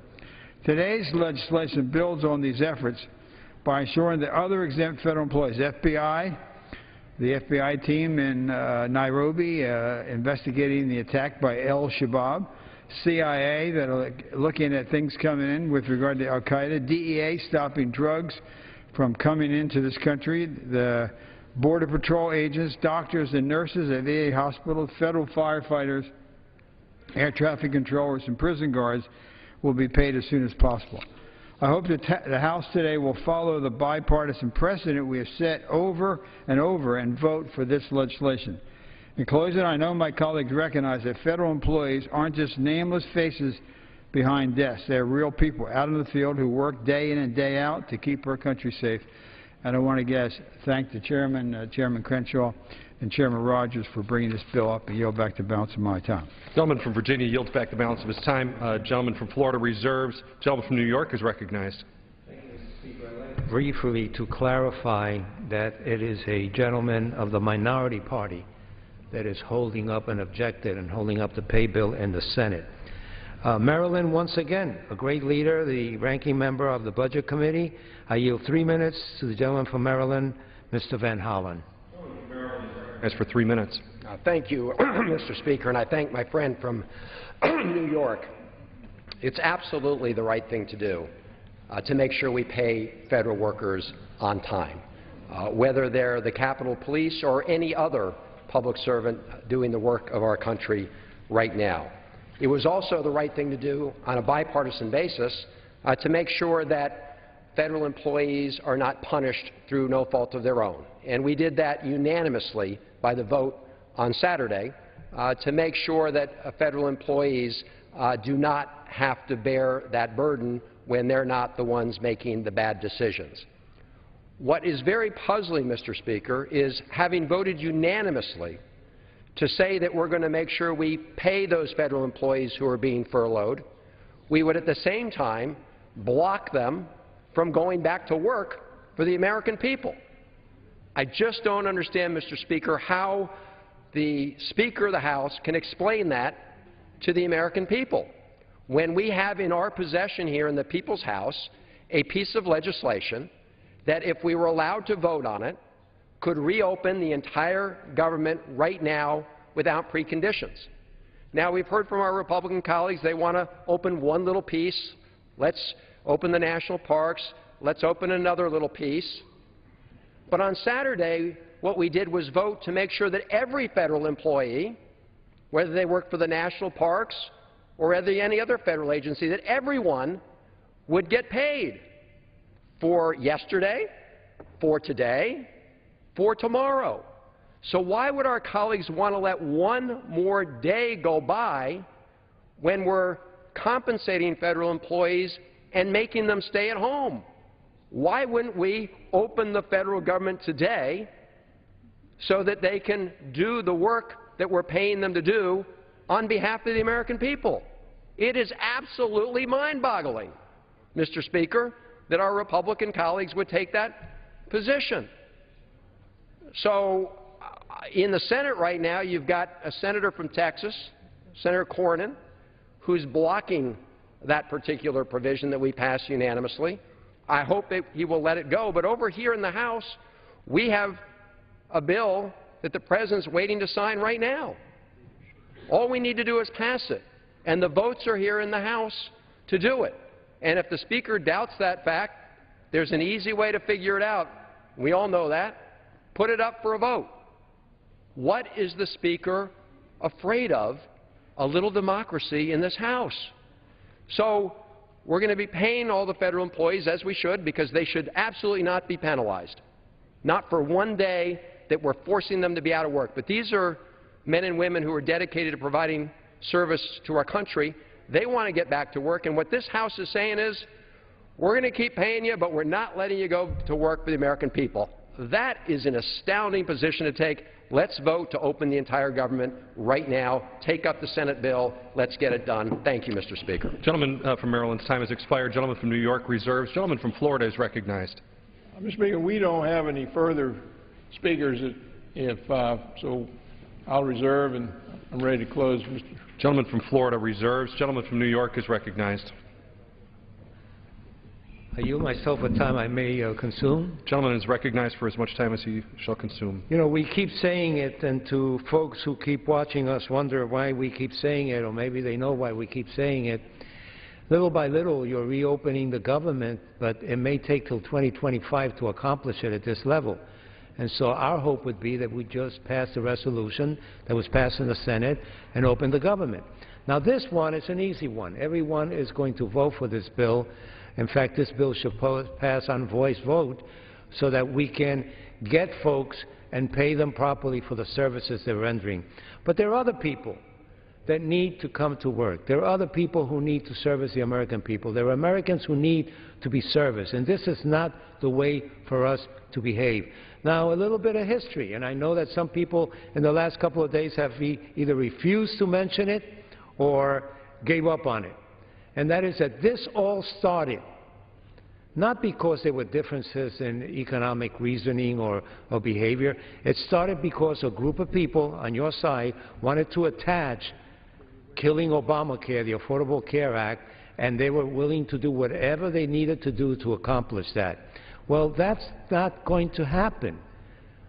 [SPEAKER 16] Today's legislation builds on these efforts by ensuring that other exempt federal employees, FBI, the FBI team in Nairobi investigating the attack by al-Shabaab, CIA that are looking at things coming in with regard to al-Qaeda, DEA stopping drugs from coming into this country, the Border Patrol agents, doctors and nurses at VA hospitals, federal firefighters, air traffic controllers, and prison guards will be paid as soon as possible. I hope that the House today will follow the bipartisan precedent we have set over and vote for this legislation. In closing, I know my colleagues recognize that federal employees aren't just nameless faces behind desks. They are real people out in the field who work day in and day out to keep our country safe. And I want to thank the Chairman, Chairman Crenshaw, and Chairman Rogers for bringing this bill up, and yield back the balance of my time.
[SPEAKER 17] Gentleman from Virginia yields back the balance of his time. Gentleman from Florida reserves. Gentleman from New York is recognized.
[SPEAKER 11] Briefly, to clarify that it is a gentleman of the minority party that is holding up and objected and holding up the pay bill in the Senate. Maryland, once again, a great leader, the ranking member of the Budget Committee. I yield 3 minutes to the gentleman from Maryland, Mr. Van Hollen.
[SPEAKER 17] As for 3 minutes.
[SPEAKER 18] Thank you, Mr. Speaker, and I thank my friend from New York. It's absolutely the right thing to do to make sure we pay federal workers on time, whether they're the Capitol Police or any other public servant doing the work of our country right now. It was also the right thing to do on a bipartisan basis to make sure that federal employees are not punished through no fault of their own. And we did that unanimously by the vote on Saturday to make sure that federal employees do not have to bear that burden when they're not the ones making the bad decisions. What is very puzzling, Mr. Speaker, is having voted unanimously to say that we're going to make sure we pay those federal employees who are being furloughed, we would at the same time block them from going back to work for the American people. I just don't understand, Mr. Speaker, how the Speaker of the House can explain that to the American people when we have in our possession here in the People's House a piece of legislation that, if we were allowed to vote on it, could reopen the entire government right now without preconditions. Now, we've heard from our Republican colleagues they want to open one little piece. Let's open the national parks. Let's open another little piece. But on Saturday, what we did was vote to make sure that every federal employee, whether they work for the national parks or any other federal agency, that everyone would get paid for yesterday, for today, for tomorrow. So why would our colleagues want to let one more day go by when we're compensating federal employees and making them stay at home? Why wouldn't we open the federal government today so that they can do the work that we're paying them to do on behalf of the American people? It is absolutely mind-boggling, Mr. Speaker, that our Republican colleagues would take that position. So in the Senate right now, you've got a senator from Texas, Senator Cornyn, who's blocking that particular provision that we passed unanimously. I hope that he will let it go. But over here in the House, we have a bill that the President's waiting to sign right now. All we need to do is pass it. And the votes are here in the House to do it. And if the Speaker doubts that fact, there's an easy way to figure it out. We all know that. Put it up for a vote. What is the Speaker afraid of? A little democracy in this House. So we're going to be paying all the federal employees, as we should, because they should absolutely not be penalized. Not for one day that we're forcing them to be out of work. But these are men and women who are dedicated to providing service to our country. They want to get back to work. And what this House is saying is, we're going to keep paying you, but we're not letting you go to work for the American people. That is an astounding position to take. Let's vote to open the entire government right now. Take up the Senate bill. Let's get it done. Thank you, Mr. Speaker.
[SPEAKER 17] Gentleman from Maryland's time has expired. Gentleman from New York reserves. Gentleman from Florida is recognized.
[SPEAKER 2] Mr. Speaker, we don't have any further speakers. So I'll reserve, and I'm ready to close.
[SPEAKER 17] Gentleman from Florida reserves. Gentleman from New York is recognized.
[SPEAKER 11] I yield myself a time I may consume.
[SPEAKER 17] Gentleman is recognized for as much time as he shall consume.
[SPEAKER 11] You know, we keep saying it, and to folks who keep watching us wonder why we keep saying it, or maybe they know why we keep saying it. Little by little, you're reopening the government, but it may take till 2025 to accomplish it at this level. And so our hope would be that we just pass the resolution that was passed in the Senate and open the government. Now, this one is an easy one. Everyone is going to vote for this bill. In fact, this bill should pass on voice vote so that we can get folks and pay them properly for the services they're rendering. But there are other people that need to come to work. There are other people who need to service the American people. There are Americans who need to be serviced, and this is not the way for us to behave. Now, a little bit of history, and I know that some people in the last couple of days have either refused to mention it or gave up on it. And that is that this all started not because there were differences in economic reasoning or behavior. It started because a group of people on your side wanted to attach killing Obamacare, the Affordable Care Act, and they were willing to do whatever they needed to do to accomplish that. Well, that's not going to happen.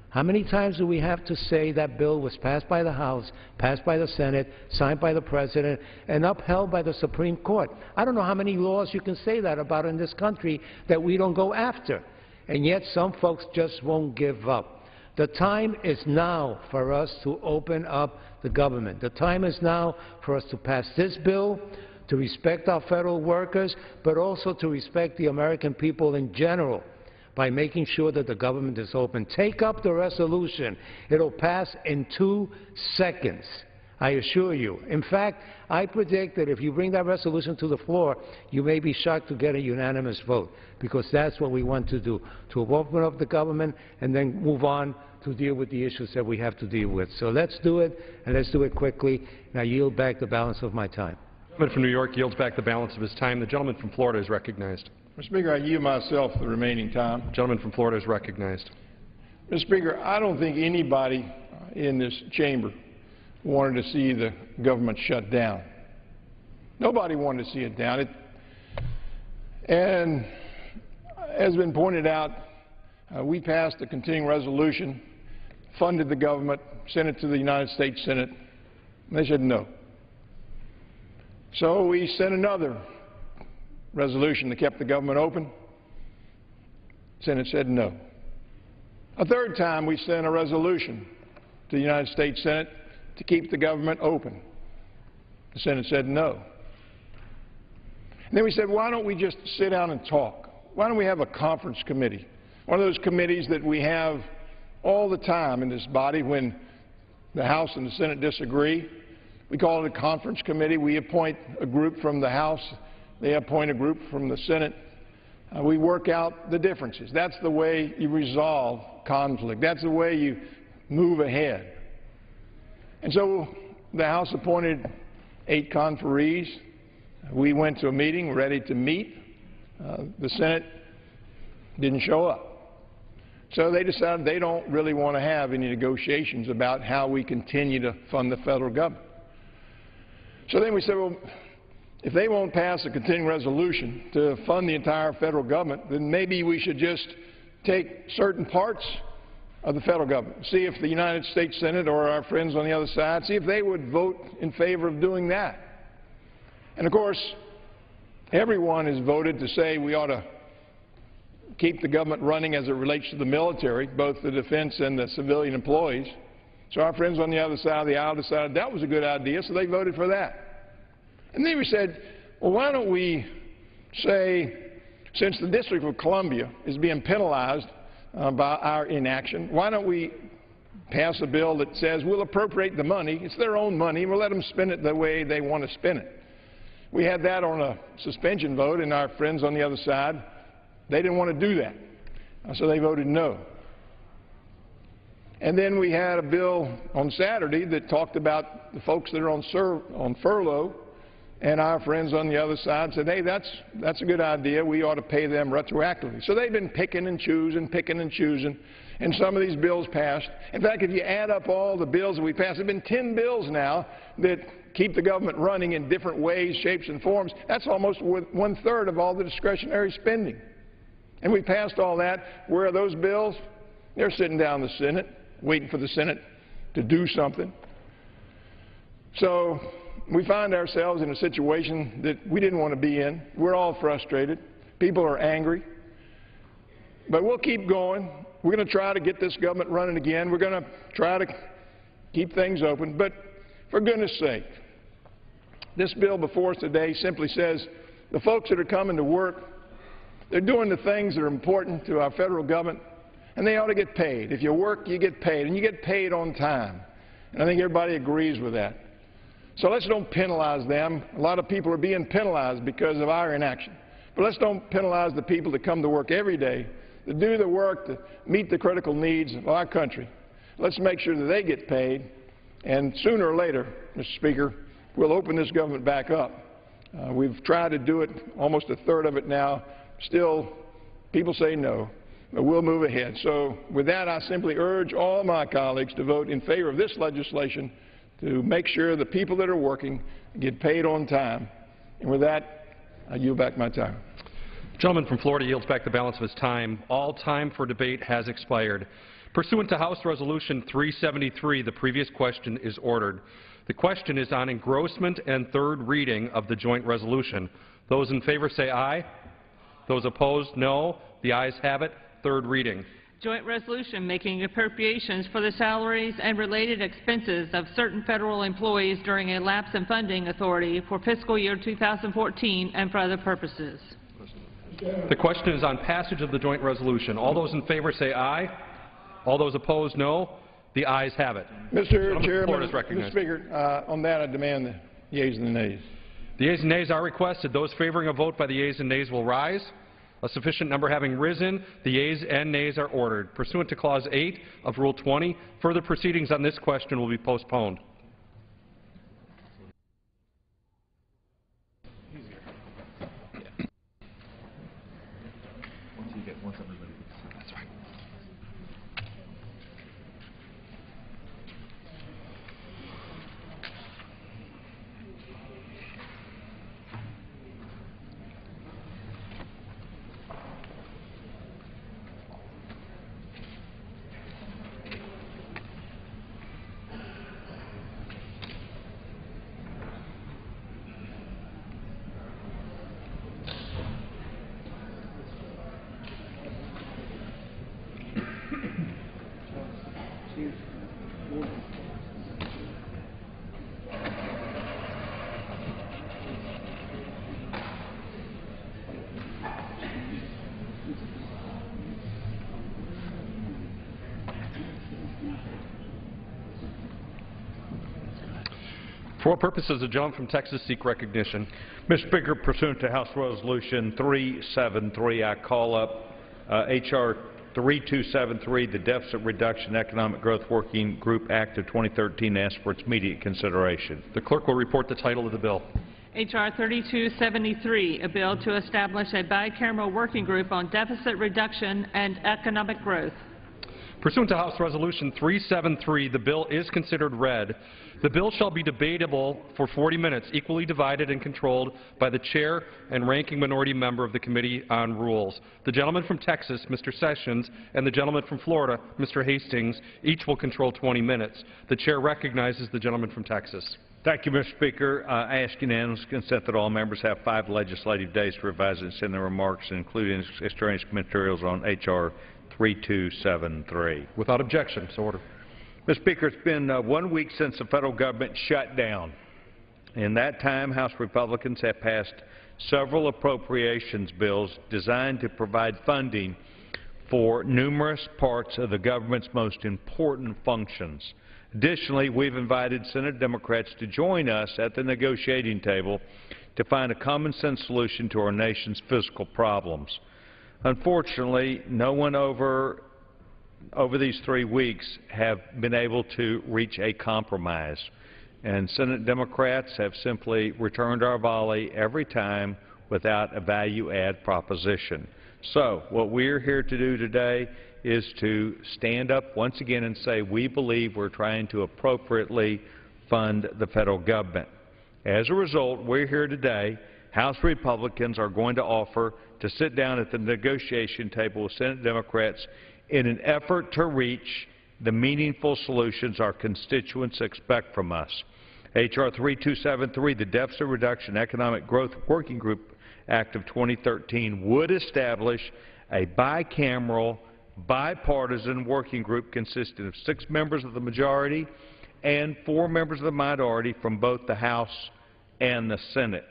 [SPEAKER 11] How many times do we have to say that bill was passed by the House, passed by the Senate, signed by the President, and upheld by the Supreme Court? I don't know how many laws you can say that about in this country that we don't go after. And yet some folks just won't give up. The time is now for us to open up the government. The time is now for us to pass this bill, to respect our federal workers, but also to respect the American people in general by making sure that the government is open. Take up the resolution. It'll pass in 2 seconds, I assure you. In fact, I predict that if you bring that resolution to the floor, you may be shocked to get a unanimous vote, because that's what we want to do, to open up the government and then move on to deal with the issues that we have to deal with. So let's do it, and let's do it quickly, and I yield back the balance of my time.
[SPEAKER 17] The gentleman from New York yields back the balance of his time. The gentleman from Florida is recognized.
[SPEAKER 2] Mr. Speaker, I yield myself the remaining time.
[SPEAKER 17] The gentleman from Florida is recognized.
[SPEAKER 2] Mr. Speaker, I don't think anybody in this chamber wanted to see the government shut down. Nobody wanted to see it down. And as has been pointed out, we passed a continuing resolution, funded the government, sent it to the United States Senate, and they said no. So we sent another resolution that kept the government open. Senate said no. A third time we sent a resolution to the United States Senate to keep the government open. The Senate said no. And then we said, why don't we just sit down and talk? Why don't we have a conference committee? One of those committees that we have all the time in this body when the House and the Senate disagree. We call it a conference committee. We appoint a group from the House. They appoint a group from the Senate. We work out the differences. That's the way you resolve conflict. That's the way you move ahead. And so the House appointed 8 conferees. We went to a meeting ready to meet. The Senate didn't show up. So they decided they don't really want to have any negotiations about how we continue to fund the federal government. So then we said, well, if they won't pass a continuing resolution to fund the entire federal government, then maybe we should just take certain parts of the federal government, see if the United States Senate or our friends on the other side, see if they would vote in favor of doing that. And of course, everyone has voted to say we ought to keep the government running as it relates to the military, both the defense and the civilian employees. So our friends on the other side of the aisle decided that was a good idea, so they voted for that. And then we said, well, why don't we say, since the District of Columbia is being penalized by our inaction, why don't we pass a bill that says we'll appropriate the money, it's their own money, and we'll let them spend it the way they want to spend it. We had that on a suspension vote, and our friends on the other side, they didn't want to do that, so they voted no. And then we had a bill on Saturday that talked about the folks that are on furlough, and our friends on the other side said, hey, that's a good idea. We ought to pay them retroactively. So they've been picking and choosing, and some of these bills passed. In fact, if you add up all the bills that we passed, there have been 10 bills now that keep the government running in different ways, shapes, and forms. That's almost 1/3 of all the discretionary spending. And we passed all that. Where are those bills? They're sitting down in the Senate, waiting for the Senate to do something. So we find ourselves in a situation that we didn't want to be in. We're all frustrated. People are angry. But we'll keep going. We're going to try to get this government running again. We're going to try to keep things open. But for goodness sake, this bill before us today simply says the folks that are coming to work, they're doing the things that are important to our federal government, and they ought to get paid. If you work, you get paid, and you get paid on time. And I think everybody agrees with that. So let's don't penalize them. A lot of people are being penalized because of our inaction. But let's don't penalize the people that come to work every day, that do the work to meet the critical needs of our country. Let's make sure that they get paid. And sooner or later, Mr. Speaker, we'll open this government back up. We've tried to do it, almost 1/3 of it now. Still, people say no. But we'll move ahead. So with that, I simply urge all my colleagues to vote in favor of this legislation to make sure the people that are working get paid on time. And with that, I yield back my time.
[SPEAKER 17] The gentleman from Florida yields back the balance of his time. All time for debate has expired. Pursuant to House Resolution 373, the previous question is ordered. The question is on engrossment and third reading of the joint resolution. Those in favor say aye. Those opposed, no. The ayes have it. Third reading.
[SPEAKER 19] Joint resolution making appropriations for the salaries and related expenses of certain federal employees during a lapse in funding authority for fiscal year 2014 and for other purposes.
[SPEAKER 17] The question is on passage of the joint resolution. All those in favor say aye. All those opposed, no. The ayes have it.
[SPEAKER 2] Mr. Chairman, Mr. Speaker, on that I demand the yeas and the nays.
[SPEAKER 17] The yeas and nays are requested. Those favoring a vote by the yeas and nays will rise. A sufficient number having risen, the yeas and nays are ordered. Pursuant to Clause 8 of Rule 20, further proceedings on this question will be postponed. For what purpose does the gentleman from Texas seek recognition?
[SPEAKER 12] Mr. Speaker, pursuant to House Resolution 373, I call up H.R. 3273, the Deficit Reduction Economic Growth Working Group Act of 2013, ask for its immediate consideration.
[SPEAKER 17] The clerk will report the title of the bill.
[SPEAKER 19] H.R. 3273, a bill to establish a bicameral working group on deficit reduction and economic growth.
[SPEAKER 17] Pursuant to House Resolution 373, the bill is considered read. The bill shall be debatable for 40 minutes, equally divided and controlled by the chair and ranking minority member of the Committee on Rules. The gentleman from Texas, Mr. Sessions, and the gentleman from Florida, Mr. Hastings, each will control 20 minutes. The chair recognizes the gentleman from Texas.
[SPEAKER 12] Thank you, Mr. Speaker. I ask unanimous consent that all members have 5 legislative days to revise and send their remarks, including extraneous materials on H.R. 3273.
[SPEAKER 17] Without objection, so ordered.
[SPEAKER 12] Mr. Speaker, it's been 1 week since the federal government shut down. In that time, House Republicans have passed several appropriations bills designed to provide funding for numerous parts of the government's most important functions. Additionally, we've invited Senate Democrats to join us at the negotiating table to find a common-sense solution to our nation's fiscal problems. Unfortunately, no one over these 3 weeks have been able to reach a compromise, and Senate Democrats have simply returned our volley every time without a value-add proposition. So what we're here to do today is to stand up once again and say we believe we're trying to appropriately fund the federal government. As a result, we're here today. House Republicans are going to offer to sit down at the negotiation table with Senate Democrats in an effort to reach the meaningful solutions our constituents expect from us. H.R. 3273, the Deficit Reduction Economic Growth Working Group Act of 2013, would establish a bicameral, bipartisan working group consisting of 6 members of the majority and 4 members of the minority from both the House and the Senate.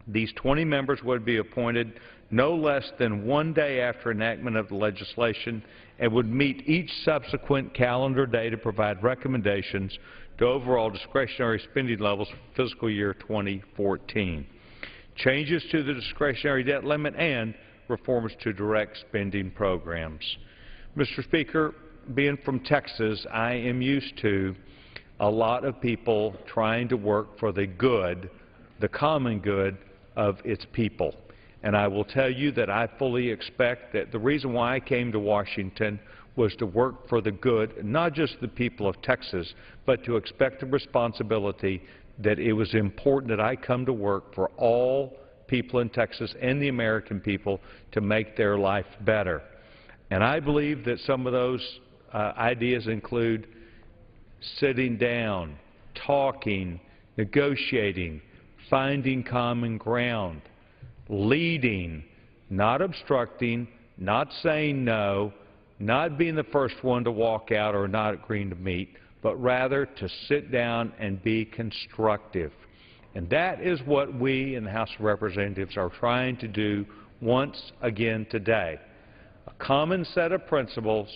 [SPEAKER 12] These 20 members would be appointed no less than 1 day after enactment of the legislation and would meet each subsequent calendar day to provide recommendations to overall discretionary spending levels for fiscal year 2014, changes to the discretionary debt limit, and reforms to direct spending programs. Mr. Speaker, being from Texas, I am used to a lot of people trying to work for the good, the common good of its people. And I will tell you that I fully expect that the reason why I came to Washington was to work for the good, not just the people of Texas, but to expect the responsibility that it was important that I come to work for all people in Texas and the American people to make their life better. And I believe that some of those ideas include sitting down, talking, negotiating, finding common ground, leading, not obstructing, not saying no, not being the first one to walk out or not agreeing to meet, but rather to sit down and be constructive. And that is what we in the House of Representatives are trying to do once again today. A common set of principles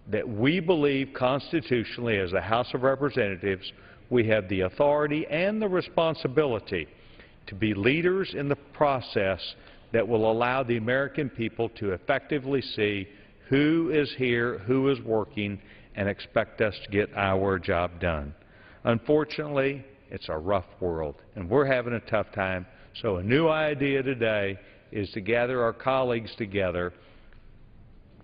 [SPEAKER 12] that we believe constitutionally as the House of Representatives we have the authority and the responsibility to be leaders in the process that will allow the American people to effectively see who is here, who is working, and expect us to get our job done. Unfortunately, it's a rough world, and we're having a tough time. So a new idea today is to gather our colleagues together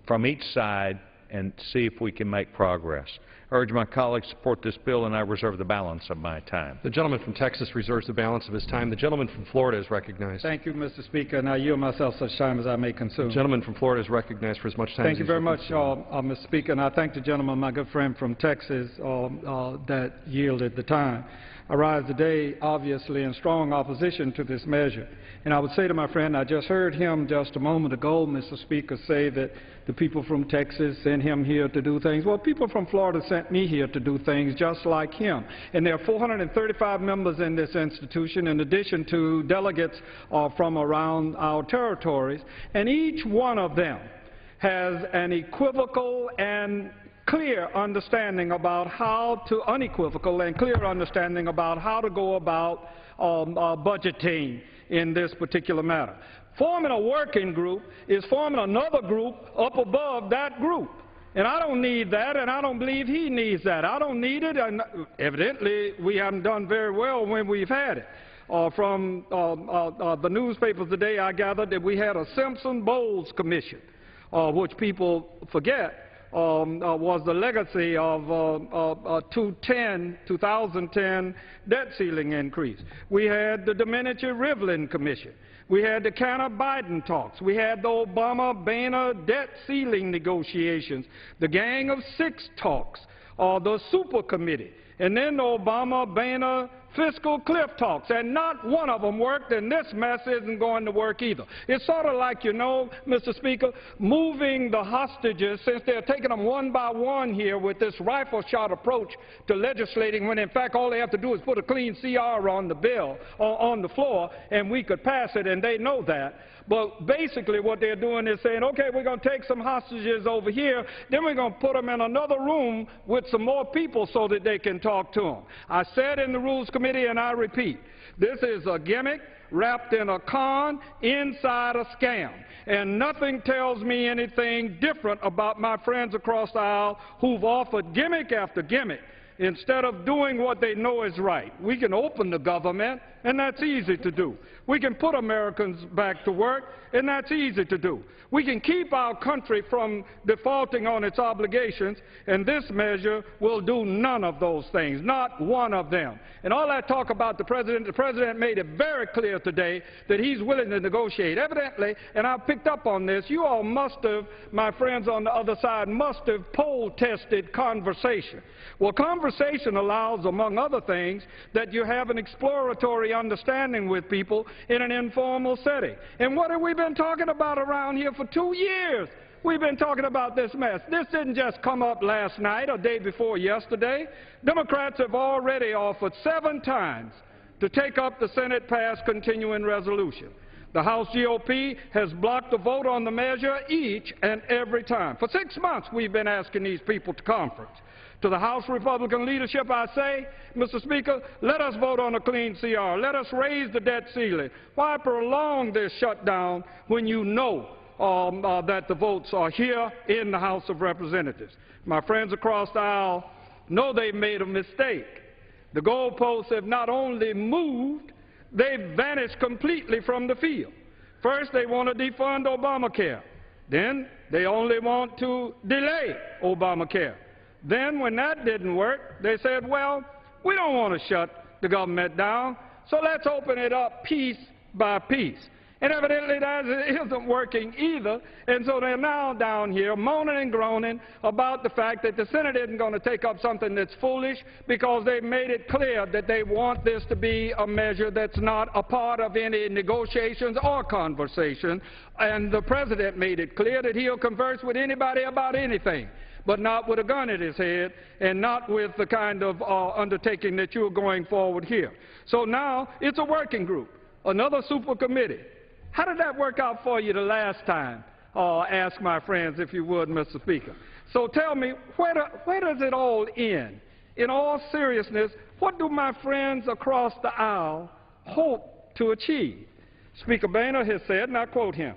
[SPEAKER 12] from each side and see if we can make progress. I urge my colleagues to support this bill, and I reserve the balance of my time.
[SPEAKER 17] The gentleman from Texas reserves the balance of his time. The gentleman from Florida is recognized.
[SPEAKER 20] Thank you, Mr. Speaker, and I yield myself such time as I may consume.
[SPEAKER 17] The gentleman from Florida is recognized for as much time
[SPEAKER 20] Thank
[SPEAKER 17] as
[SPEAKER 20] you very much, Mr. Speaker, and I thank the gentleman, my good friend from Texas, that yielded the time. I rise today, obviously, in strong opposition to this measure. And I would say to my friend, I just heard him just a moment ago, Mr. Speaker, say that the people from Texas sent him here to do things. Well, people from Florida sent me here to do things just like him. And there are 435 members in this institution, in addition to delegates from around our territories. And each one of them has an equivocal and clear understanding about how to, unequivocal and clear understanding about how to go about budgeting in this particular matter. Forming a working group is forming another group up above that group. And I don't need that, and I don't believe he needs that. I don't need it, and evidently we haven't done very well when we've had it. From the newspapers today, I gathered that we had a Simpson-Bowles Commission, which people forget was the legacy of 2010 debt ceiling increase. We had the Domenici-Rivlin Commission. We had the Cantor-Biden talks. We had the Obama-Boehner debt ceiling negotiations, the Gang of Six talks, the Super Committee, and then the Obama-Boehner fiscal cliff talks, and not one of them worked, and this mess isn't going to work either. It's sort of like, you know, Mr. Speaker, moving the hostages, since they're taking them one by one here with this rifle shot approach to legislating, when in fact all they have to do is put a clean CR on the bill, on the floor, and we could pass it, and they know that. But basically what they're doing is saying, okay, we're going to take some hostages over here, then we're going to put them in another room with some more people so that they can talk to them. I said in the Rules Committee, and I repeat, this is a gimmick wrapped in a con inside a scam. And nothing tells me anything different about my friends across the aisle who've offered gimmick after gimmick instead of doing what they know is right. We can open the government, and that's easy to do. We can put Americans back to work, and that's easy to do. We can keep our country from defaulting on its obligations, and this measure will do none of those things, not one of them. And all that talk about the President made it very clear today that he's willing to negotiate. Evidently, and I picked up on this, you all must have, my friends on the other side, must have poll-tested conversation. Well, conversation allows, among other things, that you have an exploratory understanding with people in an informal setting. And what have we been talking about around here for 2 years? We've been talking about this mess. This didn't just come up last night or day before yesterday. Democrats have already offered 7 times to take up the Senate-passed continuing resolution. The House GOP has blocked the vote on the measure each and every time. For 6 months we've been asking these people to conference. To the House Republican leadership, I say, Mr. Speaker, let us vote on a clean CR. Let us raise the debt ceiling. Why prolong this shutdown when you know that the votes are here in the House of Representatives? My friends across the aisle know they've made a mistake. The goalposts have not only moved, they've vanished completely from the field. First, they want to defund Obamacare. Then, they only want to delay Obamacare. Then, when that didn't work, they said, well, we don't want to shut the government down, so let's open it up piece by piece. And evidently that isn't working either. And so they're now down here moaning and groaning about the fact that the Senate isn't going to take up something that's foolish because they've made it clear that they want this to be a measure that's not a part of any negotiations or conversation. And the President made it clear that he'll converse with anybody about anything, but not with a gun at his head and not with the kind of undertaking that you're going forward here. So now it's a working group, another super committee. How did that work out for you the last time? Ask my friends, if you would, Mr. Speaker. So tell me, where does it all end? In all seriousness, what do my friends across the aisle hope to achieve? Speaker Boehner has said, and I quote him,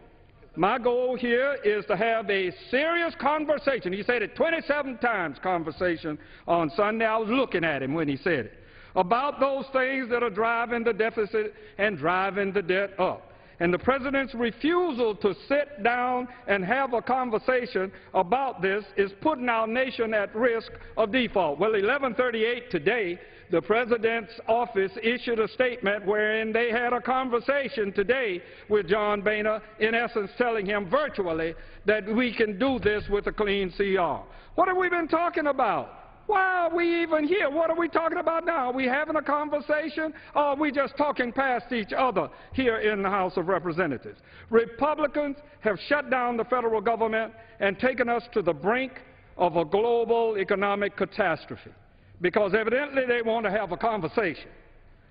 [SPEAKER 20] "My goal here is to have a serious conversation." He said it 27 times, conversation, on Sunday. I was looking at him when he said it. "About those things that are driving the deficit and driving the debt up." And the President's refusal to sit down and have a conversation about this is putting our nation at risk of default. Well, 11:38 today, the President's office issued a statement wherein they had a conversation today with John Boehner, in essence telling him virtually that we can do this with a clean CR. What have we been talking about? Why are we even here? What are we talking about now? Are we having a conversation, or are we just talking past each other here in the House of Representatives? Republicans have shut down the federal government and taken us to the brink of a global economic catastrophe, because evidently they want to have a conversation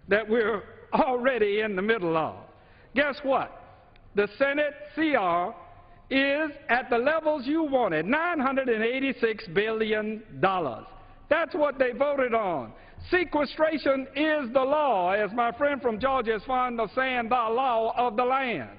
[SPEAKER 20] that we're already in the middle of. Guess what? The Senate CR is at the levels you wanted, $986 billion. That's what they voted on. Sequestration is the law, as my friend from Georgia is fond of saying, the law of the land.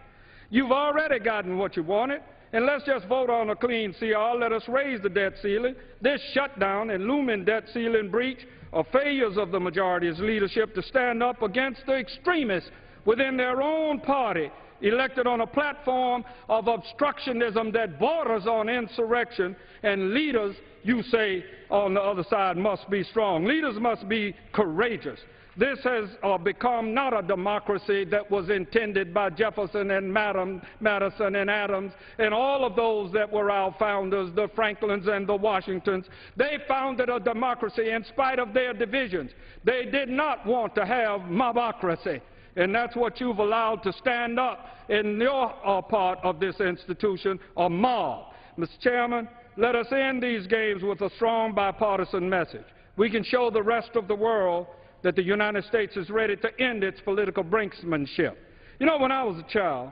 [SPEAKER 20] You've already gotten what you wanted, and let's just vote on a clean CR. Let us raise the debt ceiling. This shutdown and looming debt ceiling breach are failures of the majority's leadership to stand up against the extremists within their own party, elected on a platform of obstructionism that borders on insurrection. And leaders, you say, on the other side must be strong. Leaders must be courageous. This has become not a democracy that was intended by Jefferson and Madison and Adams and all of those that were our founders, the Franklins and the Washingtons. They founded a democracy in spite of their divisions. They did not want to have mobocracy. And that's what you've allowed to stand up in your part of this institution, a mob. Mr. Chairman, let us end these games with a strong bipartisan message. We can show the rest of the world that the United States is ready to end its political brinksmanship. You know, when I was a child,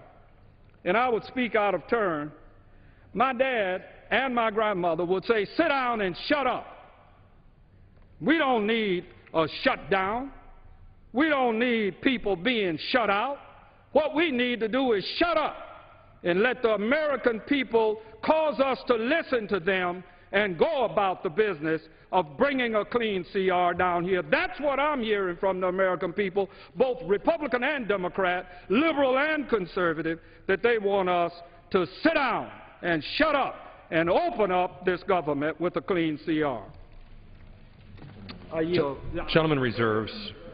[SPEAKER 20] and I would speak out of turn, my dad and my grandmother would say, "Sit down and shut up." We don't need a shutdown. We don't need people being shut out. What we need to do is shut up and let the American people cause us to listen to them and go about the business of bringing a clean CR down here. That's what I'm hearing from the American people, both Republican and Democrat, liberal and conservative, that they want us to sit down and shut up and open up this government with a clean CR.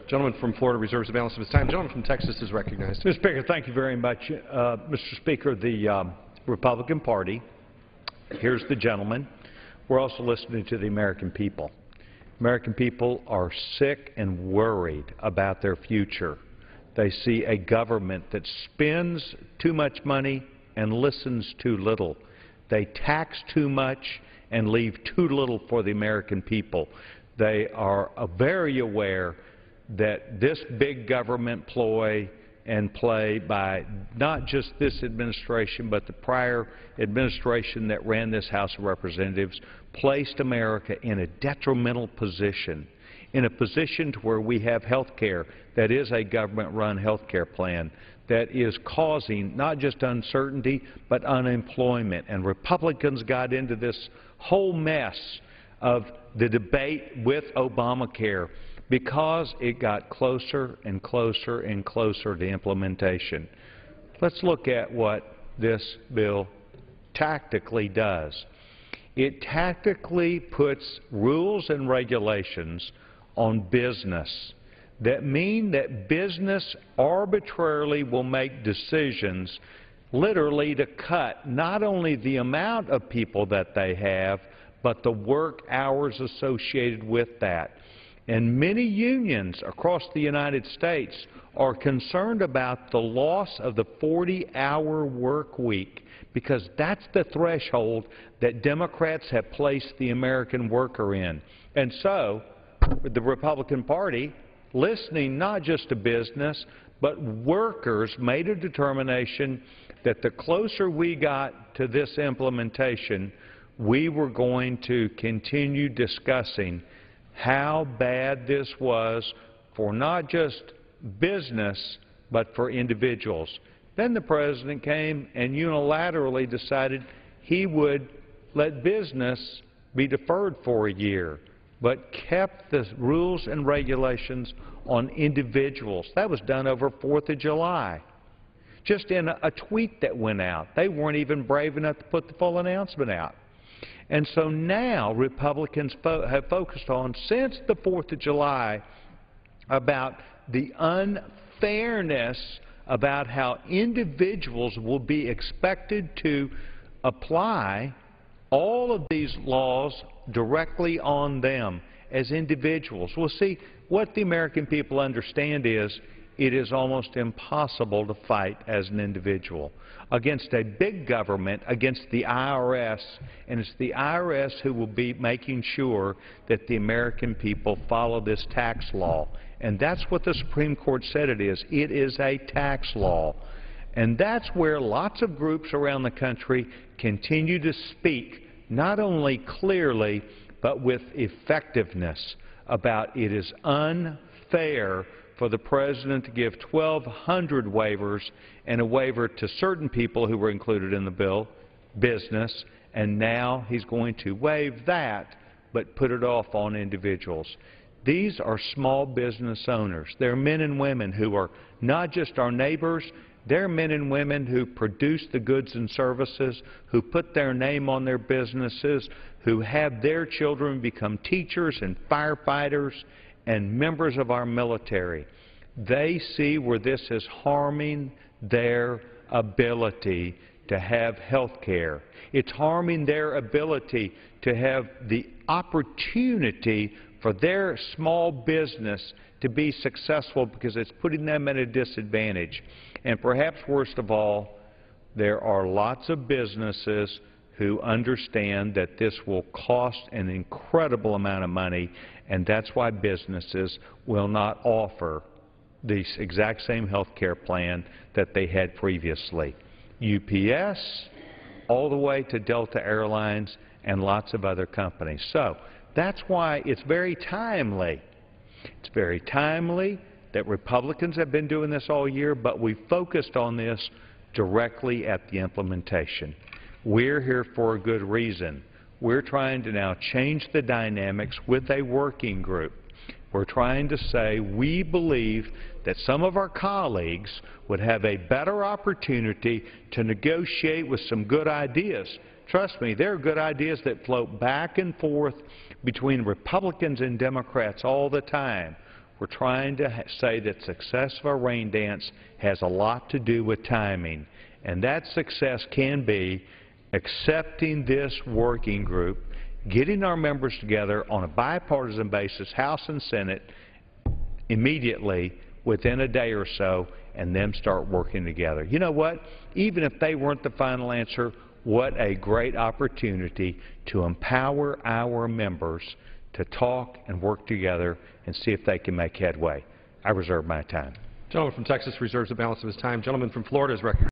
[SPEAKER 17] Gentleman from Florida reserves the balance of his time. Gentleman from Texas is recognized.
[SPEAKER 12] Mr. Speaker, thank you very much. Mr. Speaker, the Republican Party, here's the gentleman. We're also listening to the American people. American people are sick and worried about their future. They see a government that spends too much money and listens too little. They tax too much and leave too little for the American people. They are very aware that this big government ploy and play by not just this administration but the prior administration that ran this House of Representatives placed America in a detrimental position, in a position to where we have health care that is a government-run health care plan that is causing not just uncertainty but unemployment. And Republicans got into this whole mess of the debate with Obamacare because it got closer and closer and closer to implementation. Let's look at what this bill tactically does. It tactically puts rules and regulations on business that mean that business arbitrarily will make decisions literally to cut not only the amount of people that they have, but the work hours associated with that. And many unions across the United States are concerned about the loss of the 40-hour work week, because that's the threshold that Democrats have placed the American worker in. And so the Republican Party, listening not just to business, but workers, made a determination that the closer we got to this implementation, we were going to continue discussing how bad this was for not just business, but for individuals. Then the President came and unilaterally decided he would let business be deferred for a year, but kept the rules and regulations on individuals. That was done over 4th of July. Just in a tweet that went out. They weren't even brave enough to put the full announcement out. And so now Republicans have focused on, since the 4th of July, about the unfairness about how individuals will be expected to apply all of these laws directly on them as individuals. Well, see, what the American people understand is it is almost impossible to fight as an individual against a big government, against the IRS, and it's the IRS who will be making sure that the American people follow this tax law. And that's what the Supreme Court said it is. It is a tax law. And that's where lots of groups around the country continue to speak, not only clearly, but with effectiveness about it is unfair for the President to give 1,200 waivers and a waiver to certain people who were included in the bill, business, and now he's going to waive that but put it off on individuals. These are small business owners. They're men and women who are not just our neighbors, they're men and women who produce the goods and services, who put their name on their businesses, who have their children become teachers and firefighters and members of our military. They see where this is harming their ability to have health care. It's harming their ability to have the opportunity for their small business to be successful, because it's putting them at a disadvantage. And perhaps worst of all, there are lots of businesses who understand that this will cost an incredible amount of money, and that's why businesses will not offer the exact same health care plan that they had previously. UPS, all the way to Delta Airlines and lots of other companies. So that's why it's very timely. It's very timely that Republicans have been doing this all year, but we focused on this directly at the implementation. We're here for a good reason. We're trying to now change the dynamics with a working group. We're trying to say we believe that some of our colleagues would have a better opportunity to negotiate with some good ideas. Trust me, there are good ideas that float back and forth between Republicans and Democrats all the time. We're trying to say that success of a rain dance has a lot to do with timing, and that success can be accepting this working group, getting our members together on a bipartisan basis, House and Senate, immediately within a day or so, and them start working together. You know what? Even if they weren't the final answer, what a great opportunity to empower our members to talk and work together and see if they can make headway. I reserve my time.
[SPEAKER 17] Gentleman from Texas reserves the balance of his time. Gentleman from Florida is recognized.